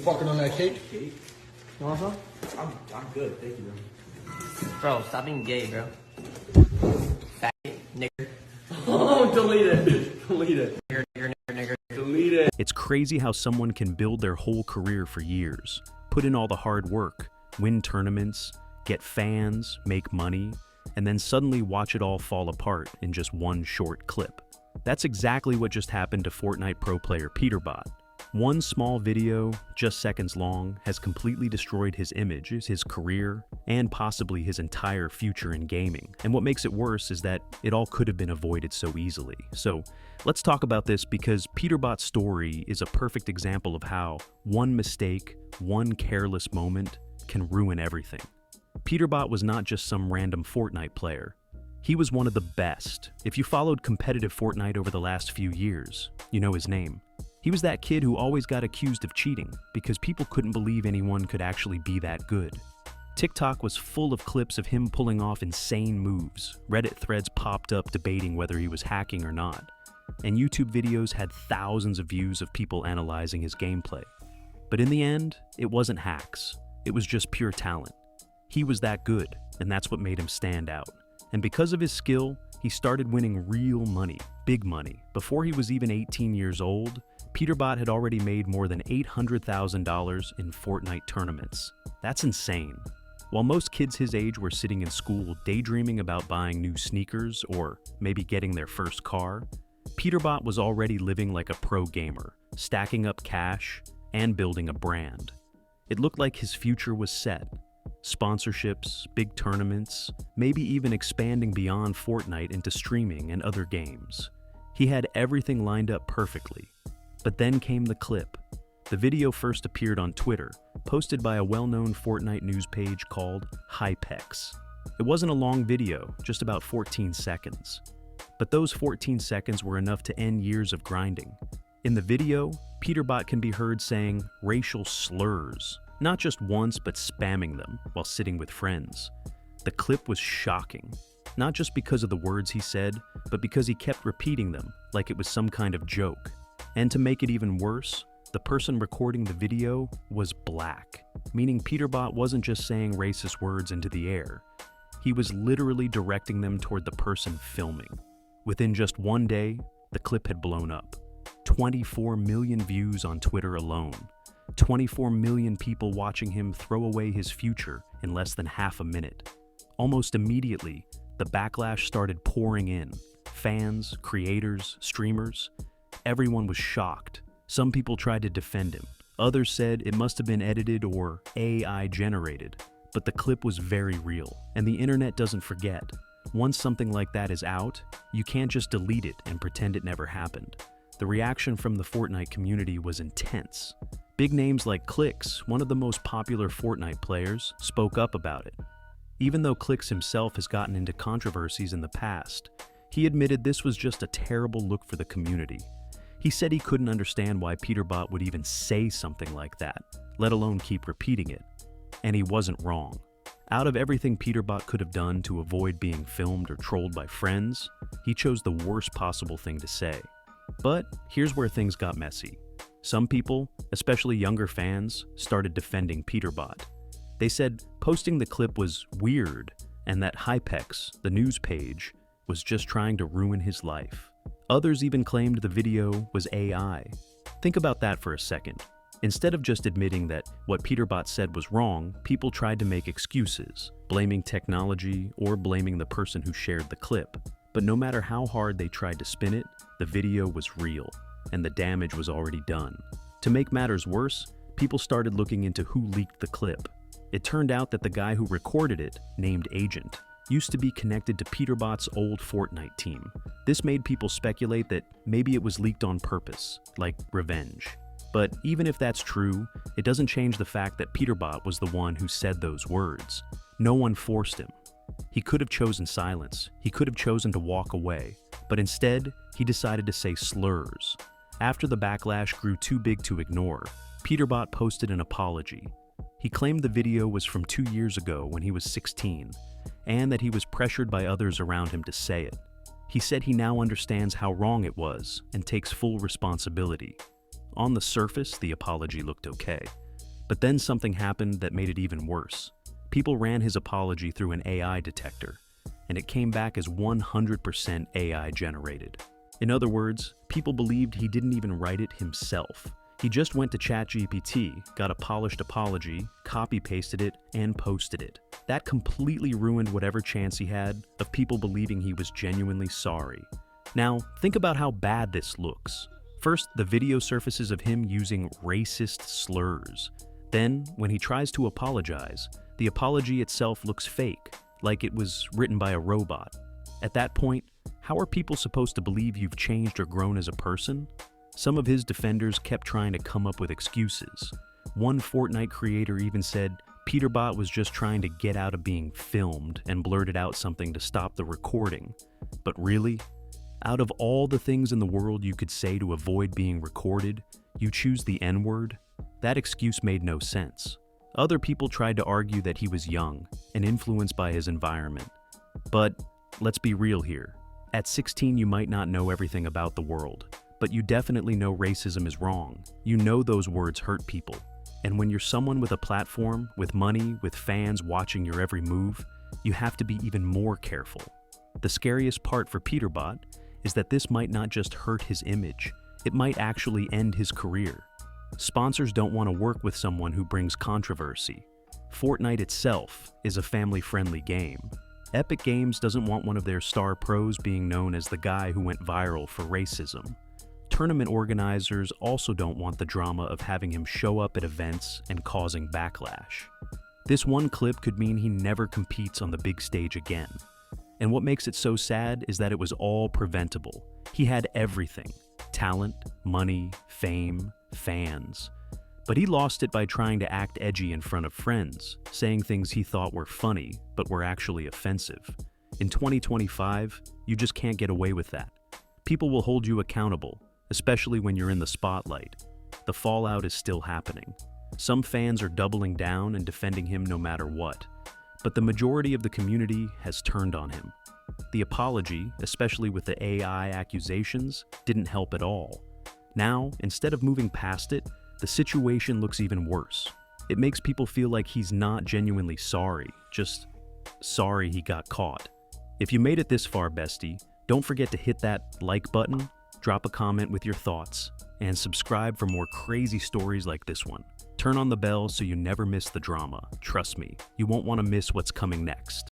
Fucking on that cake? Cake? You want some? I'm good, thank you, Bro, stop being gay, bro. Fat nigger. Oh, delete it. Delete it. Nigger. Delete it. It's crazy how someone can build their whole career for years, put in all the hard work, win tournaments, get fans, make money, and then suddenly watch it all fall apart in just one short clip. That's exactly what just happened to Fortnite pro player Peterbot. One small video, just seconds long, has completely destroyed his image, his career, and possibly his entire future in gaming. And what makes it worse is that it all could have been avoided so easily. So let's talk about this because Peterbot's story is a perfect example of how one mistake, one careless moment can ruin everything. Peterbot was not just some random Fortnite player. He was one of the best. If you followed competitive Fortnite over the last few years, you know his name. He was that kid who always got accused of cheating because people couldn't believe anyone could actually be that good. TikTok was full of clips of him pulling off insane moves. Reddit threads popped up debating whether he was hacking or not. And YouTube videos had thousands of views of people analyzing his gameplay. But in the end, it wasn't hacks. It was just pure talent. He was that good, and that's what made him stand out. And because of his skill, he started winning real money, big money. Before he was even 18 years old, Peterbot had already made more than $800,000 in Fortnite tournaments. That's insane. While most kids his age were sitting in school daydreaming about buying new sneakers or maybe getting their first car, Peterbot was already living like a pro gamer, stacking up cash and building a brand. It looked like his future was set. Sponsorships, big tournaments, maybe even expanding beyond Fortnite into streaming and other games. He had everything lined up perfectly. But then came the clip. The video first appeared on Twitter, posted by a well-known Fortnite news page called Hypex. It wasn't a long video, just about 14 seconds. But those 14 seconds were enough to end years of grinding. In the video, Peterbot can be heard saying racial slurs, not just once but spamming them while sitting with friends. The clip was shocking, not just because of the words he said, but because he kept repeating them like it was some kind of joke. And to make it even worse, the person recording the video was black, meaning Peterbot wasn't just saying racist words into the air. He was literally directing them toward the person filming. Within just one day, the clip had blown up. 24 million views on Twitter alone. 24 million people watching him throw away his future in less than half a minute. Almost immediately, the backlash started pouring in. Fans, creators, streamers. Everyone was shocked. Some people tried to defend him. Others said it must have been edited or AI generated. But the clip was very real, and the internet doesn't forget. Once something like that is out, you can't just delete it and pretend it never happened. The reaction from the Fortnite community was intense. Big names like Clix, one of the most popular Fortnite players, spoke up about it. Even though Clix himself has gotten into controversies in the past, he admitted this was just a terrible look for the community. He said he couldn't understand why Peterbot would even say something like that, let alone keep repeating it. And he wasn't wrong. Out of everything Peterbot could have done to avoid being filmed or trolled by friends, he chose the worst possible thing to say. But here's where things got messy. Some people, especially younger fans, started defending Peterbot. They said posting the clip was weird and that Hypex, the news page, was just trying to ruin his life. Others even claimed the video was AI. Think about that for a second. Instead of just admitting that what Peterbot said was wrong, people tried to make excuses, blaming technology or blaming the person who shared the clip. But no matter how hard they tried to spin it, the video was real, and the damage was already done. To make matters worse, people started looking into who leaked the clip. It turned out that the guy who recorded it, named Agent, used to be connected to Peterbot's old Fortnite team. This made people speculate that maybe it was leaked on purpose, like revenge. But even if that's true, it doesn't change the fact that Peterbot was the one who said those words. No one forced him. He could have chosen silence. He could have chosen to walk away. But instead, he decided to say slurs. After the backlash grew too big to ignore, Peterbot posted an apology. He claimed the video was from 2 years ago when he was 16, and that he was pressured by others around him to say it. He said he now understands how wrong it was and takes full responsibility. On the surface, the apology looked okay. But then something happened that made it even worse. People ran his apology through an AI detector, and it came back as 100% AI generated. In other words, people believed he didn't even write it himself. He just went to ChatGPT, got a polished apology, copy-pasted it, and posted it. That completely ruined whatever chance he had of people believing he was genuinely sorry. Now, think about how bad this looks. First, the video surfaces of him using racist slurs. Then, when he tries to apologize, the apology itself looks fake, like it was written by a robot. At that point, how are people supposed to believe you've changed or grown as a person? Some of his defenders kept trying to come up with excuses. One Fortnite creator even said Peterbot was just trying to get out of being filmed and blurted out something to stop the recording. But really? Out of all the things in the world you could say to avoid being recorded, you choose the N-word? That excuse made no sense. Other people tried to argue that he was young and influenced by his environment. But let's be real here. At 16, you might not know everything about the world, but you definitely know racism is wrong. You know those words hurt people. And when you're someone with a platform, with money, with fans watching your every move, you have to be even more careful. The scariest part for Peterbot is that this might not just hurt his image, it might actually end his career. Sponsors don't want to work with someone who brings controversy. Fortnite itself is a family-friendly game. Epic Games doesn't want one of their star pros being known as the guy who went viral for racism. Tournament organizers also don't want the drama of having him show up at events and causing backlash. This one clip could mean he never competes on the big stage again. And what makes it so sad is that it was all preventable. He had everything: talent, money, fame, fans. But he lost it by trying to act edgy in front of friends, saying things he thought were funny, but were actually offensive. In 2025, you just can't get away with that. People will hold you accountable, especially when you're in the spotlight. The fallout is still happening. Some fans are doubling down and defending him no matter what, but the majority of the community has turned on him. The apology, especially with the AI accusations, didn't help at all. Now, instead of moving past it, the situation looks even worse. It makes people feel like he's not genuinely sorry, just sorry he got caught. If you made it this far, bestie, don't forget to hit that like button, drop a comment with your thoughts, and subscribe for more crazy stories like this one. Turn on the bell so you never miss the drama. Trust me, you won't want to miss what's coming next.